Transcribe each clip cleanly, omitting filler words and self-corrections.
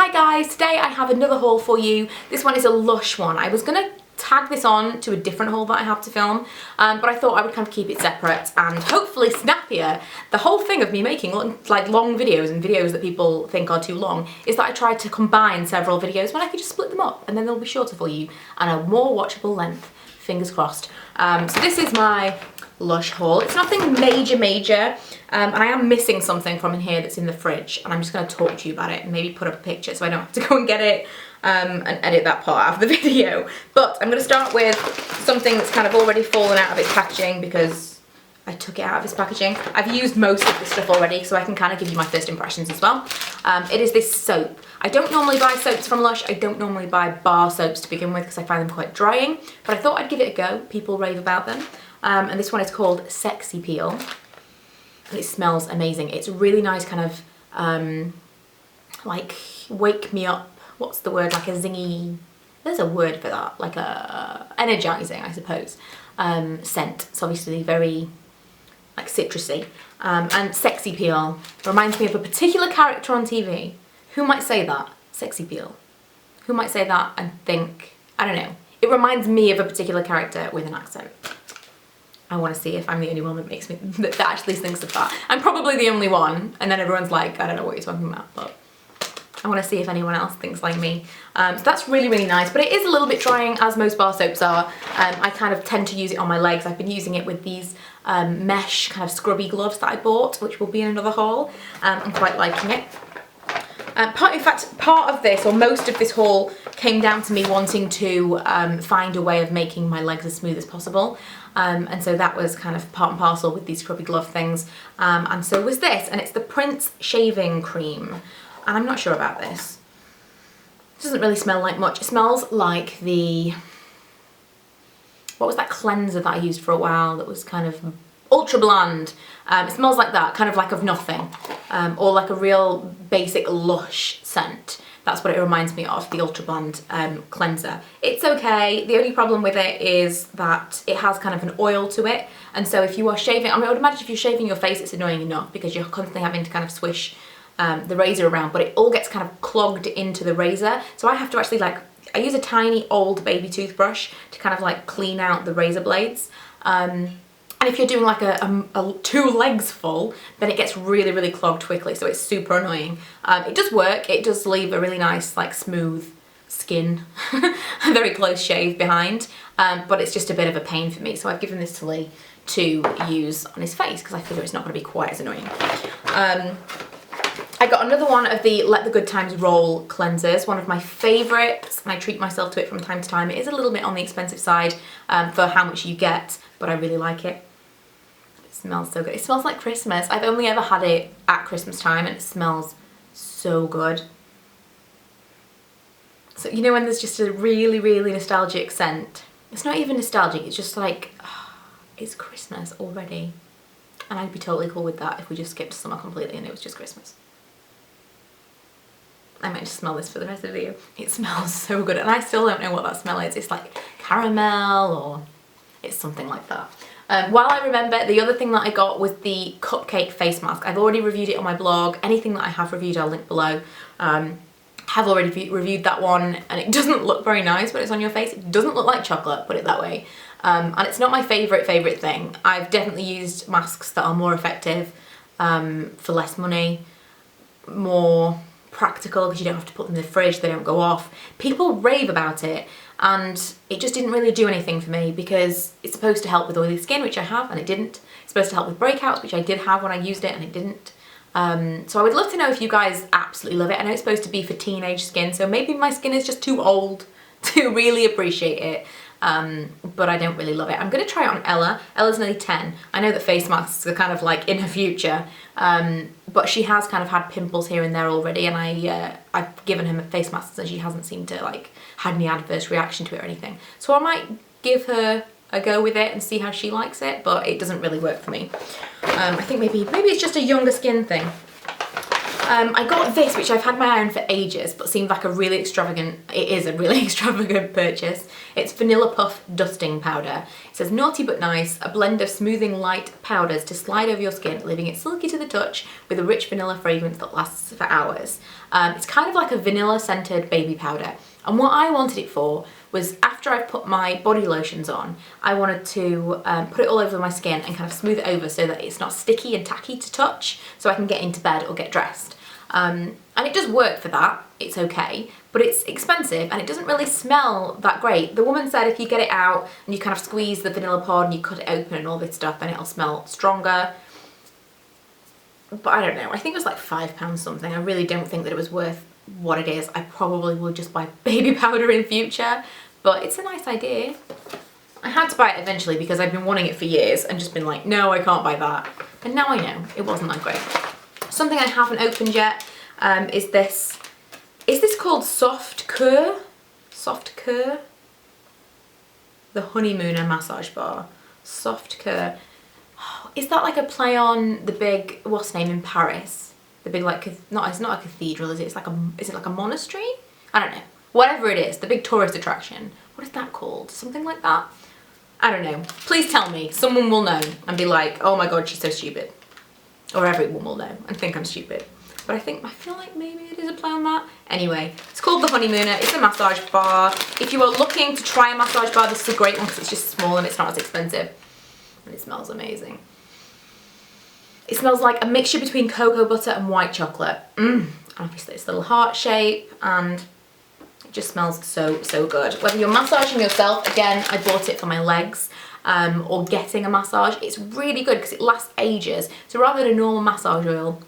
Hi guys, today I have another haul for you. This one is a Lush one. I was gonna tag this on to a different haul that I have to film, but I thought I would kind of keep it separate and hopefully snappier. The whole thing of me making like long videos and videos that people think are too long is that I tried to combine several videos when I could just split them up and then they'll be shorter for you and a more watchable length, fingers crossed. So this is my Lush haul. It's nothing major, and I am missing something from in here that's in the fridge, and I'm just going to talk to you about it and maybe put up a picture so I don't have to go and get it and edit that part out of the video. But I'm going to start with something that's kind of already fallen out of its packaging because I took it out of its packaging. I've used most of this stuff already, so I can kind of give you my first impressions as well. It is this soap. I don't normally buy soaps from Lush. I don't normally buy bar soaps to begin with because I find them quite drying, but I thought I'd give it a go. People rave about them. And this one is called Sexy Peel, and it smells amazing. It's really nice, kind of like wake me up, what's the word, like a zingy, there's a word for that, like a energizing, I suppose, scent. It's obviously very like citrusy, and Sexy Peel reminds me of a particular character on TV. Who might say that? Sexy Peel. Who might say that and think, I don't know. It reminds me of a particular character with an accent. I want to see if I'm the only one that actually thinks of that. I'm probably the only one, and then everyone's like, I don't know what you're talking about, but I want to see if anyone else thinks like me. So that's really nice, but it is a little bit drying, as most bar soaps are. I kind of tend to use it on my legs. I've been using it with these mesh kind of scrubby gloves that I bought, which will be in another haul. I'm quite liking it. In fact, part of this, or most of this haul, came down to me wanting to find a way of making my legs as smooth as possible. And so that was kind of part and parcel with these scrubby glove things. And so was this, and it's the Prince Shaving Cream. And I'm not sure about this. It doesn't really smell like much. It smells like the, what was that cleanser that I used for a while that was kind of ultra bland? It smells like that, kind of like of nothing, or like a real basic Lush scent. That's what it reminds me of, the ultra bland cleanser. It's okay. The only problem with it is that it has kind of an oil to it, and so if you are shaving, I mean, I would imagine if you're shaving your face, it's annoying enough because you're constantly having to kind of swish the razor around, but it all gets kind of clogged into the razor. So I have to actually I use a tiny old baby toothbrush to kind of like clean out the razor blades. And if you're doing like a 2 legs full, then it gets really clogged quickly, so it's super annoying. It does work. It does leave a really nice, like, smooth skin, a very close shave behind, but it's just a bit of a pain for me. So I've given this to Lee to use on his face because I figure it's not going to be quite as annoying. I got another one of the Let the Good Times Roll cleansers, one of my favourites, and I treat myself to it from time to time. It is a little bit on the expensive side for how much you get, but I really like it. It smells so good. It smells like Christmas. I've only ever had it at Christmas time and it smells so good. So you know when there's just a really nostalgic scent? It's not even nostalgic, it's just like, oh, it's Christmas already. And I'd be totally cool with that if we just skipped summer completely and it was just Christmas. I might just smell this for the rest of the video. It smells so good, and I still don't know what that smell is. It's like caramel or it's something like that. While I remember, the other thing that I got was the cupcake face mask. I've already reviewed it on my blog. Anything that I have reviewed, I'll link below. Have already reviewed that one, and it doesn't look very nice when it's on your face. It doesn't look like chocolate, put it that way. And it's not my favourite thing. I've definitely used masks that are more effective, for less money, more practical because you don't have to put them in the fridge, they don't go off. People rave about it, and it just didn't really do anything for me because it's supposed to help with oily skin, which I have, and it didn't. It's supposed to help with breakouts, which I did have when I used it, and it didn't. So I would love to know if you guys absolutely love it. I know it's supposed to be for teenage skin, so maybe my skin is just too old to really appreciate it. But I don't really love it. I'm going to try it on Ella. Ella's nearly 10. I know that face masks are kind of like in her future, but she has kind of had pimples here and there already, and I've given her face masks and she hasn't seemed to like had any adverse reaction to it or anything. So I might give her a go with it and see how she likes it, but it doesn't really work for me. I think maybe it's just a younger skin thing. I got this, which I've had my eye on for ages, but seemed like a really extravagant, it is a really extravagant purchase. It's Vanilla Puff Dusting Powder. It says, naughty but nice, a blend of smoothing light powders to slide over your skin, leaving it silky to the touch with a rich vanilla fragrance that lasts for hours. It's kind of like a vanilla scented baby powder. And what I wanted it for was, after I've put my body lotions on, I wanted to put it all over my skin and kind of smooth it over so that it's not sticky and tacky to touch, so I can get into bed or get dressed. And it does work for that, it's okay, but it's expensive and it doesn't really smell that great. The woman said if you get it out and you kind of squeeze the vanilla pod and you cut it open and all this stuff, then it'll smell stronger. But I don't know, I think it was like £5 something. I really don't think that it was worth what it is. I probably will just buy baby powder in future, but it's a nice idea. I had to buy it eventually because I've been wanting it for years and just been like, no, I can't buy that. And now I know it wasn't that great. Something I haven't opened yet is this. Is this called Soft Cure? Soft Cure? The Honeymooner Massage Bar. Soft Cure. Oh, is that like a play on the big, what's the name in Paris? The big like, it's not a cathedral, is it? It's like is it like a monastery? I don't know. Whatever it is, the big tourist attraction. What is that called? Something like that? I don't know. Please tell me. Someone will know and be like, oh my god, she's so stupid. Or everyone will know and think I'm stupid. But I feel like maybe it is a play on that. Anyway, it's called the Honeymooner. It's a massage bar. If you are looking to try a massage bar, this is a great one because it's just small and it's not as expensive. And it smells amazing. It smells like a mixture between cocoa butter and white chocolate. Obviously it's a little heart shape and it just smells so, so good. Whether you're massaging yourself, again, I bought it for my legs, or getting a massage, it's really good because it lasts ages. So rather than a normal massage oil,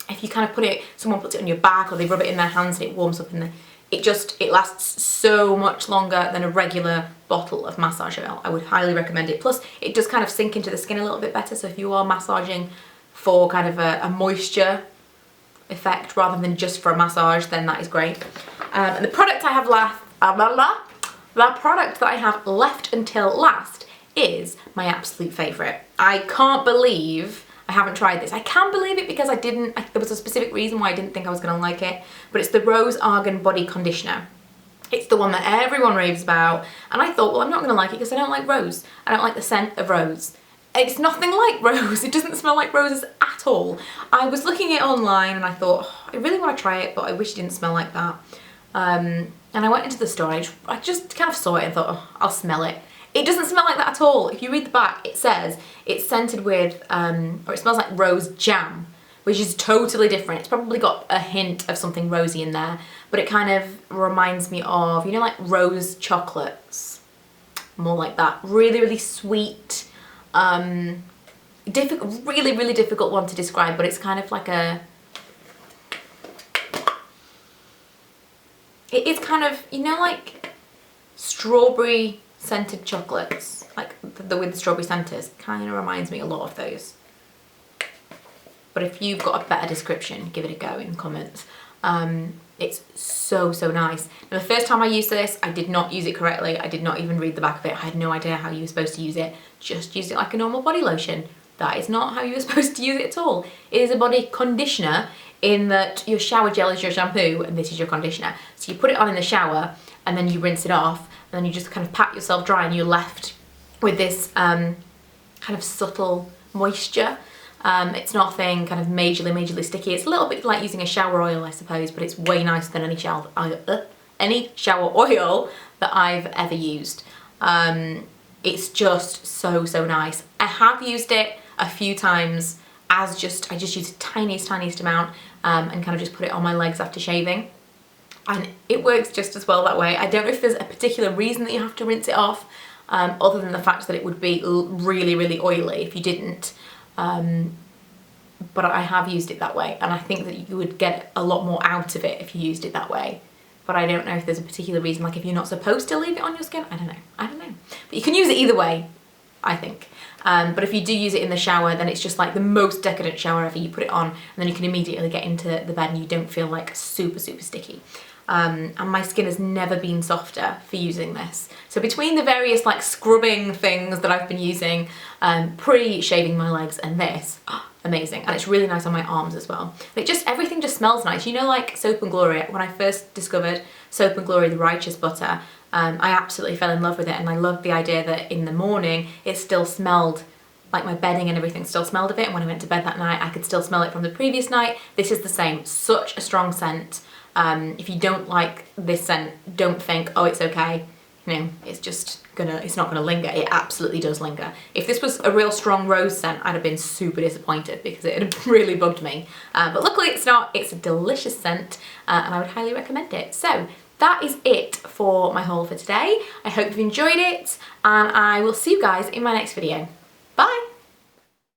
if you kind of put it, someone puts it on your back or they rub it in their hands and it warms up in there, it lasts so much longer than a regular bottle of massage oil. I would highly recommend it. Plus, it does kind of sink into the skin a little bit better. So if you are massaging for kind of a moisture effect rather than just for a massage, then that is great. And the product I have left until last is my absolute favourite. I can't believe I haven't tried this. I can believe it because there was a specific reason why I didn't think I was going to like it, but it's the Rose Argan Body Conditioner. It's the one that everyone raves about, and I thought, well, I'm not going to like it because I don't like rose. I don't like the scent of rose. It's nothing like rose. It doesn't smell like roses at all. I was looking at it online and I thought, oh, I really want to try it, but I wish it didn't smell like that. And I went into the store and I just kind of saw it and thought, oh, I'll smell it. It doesn't smell like that at all. If you read the back, it says it's scented with, or it smells like rose jam, which is totally different. It's probably got a hint of something rosy in there, but it kind of reminds me of, you know, like rose chocolates. More like that. Really, really sweet. Really, really difficult one to describe, but it's kind of like it is kind of, you know, like strawberry scented chocolates, like the with the strawberry centers. Kind of reminds me a lot of those. But if you've got a better description, give it a go in the comments. It's so, so nice. Now, the first time I used this, I did not use it correctly. I did not even read the back of it. I had no idea how you were supposed to use it. Just use it like a normal body lotion. That is not how you were supposed to use it at all. It is a body conditioner in that your shower gel is your shampoo and this is your conditioner. So you put it on in the shower and then you rinse it off and then you just kind of pat yourself dry and you're left with this kind of subtle moisture. It's nothing kind of majorly sticky. It's a little bit like using a shower oil, I suppose, but it's way nicer than any shower oil that I've ever used. It's just so, so nice. I have used it a few times as I just use the tiniest amount and kind of just put it on my legs after shaving. And it works just as well that way. I don't know if there's a particular reason that you have to rinse it off, other than the fact that it would be really, really oily if you didn't. But I have used it that way and I think that you would get a lot more out of it if you used it that way. But I don't know if there's a particular reason, like if you're not supposed to leave it on your skin. I don't know. But you can use it either way, I think. But if you do use it in the shower, then it's just like the most decadent shower ever. You put it on and then you can immediately get into the bed and you don't feel like super, super sticky. And my skin has never been softer for using this. So between the various like scrubbing things that I've been using pre-shaving my legs and this, amazing. And it's really nice on my arms as well. Everything just smells nice. You know, like Soap and Glory, when I first discovered Soap and Glory, the Righteous Butter, I absolutely fell in love with it, and I loved the idea that in the morning it still smelled like my bedding and everything still smelled of it, and when I went to bed that night I could still smell it from the previous night. This is the same, such a strong scent. If you don't like this scent, don't think, oh, it's okay. You know, it's not gonna linger. It absolutely does linger. If this was a real strong rose scent, I'd have been super disappointed because it had really bugged me. But luckily it's not. It's a delicious scent, and I would highly recommend it. So that is it for my haul for today. I hope you've enjoyed it, and I will see you guys in my next video. Bye!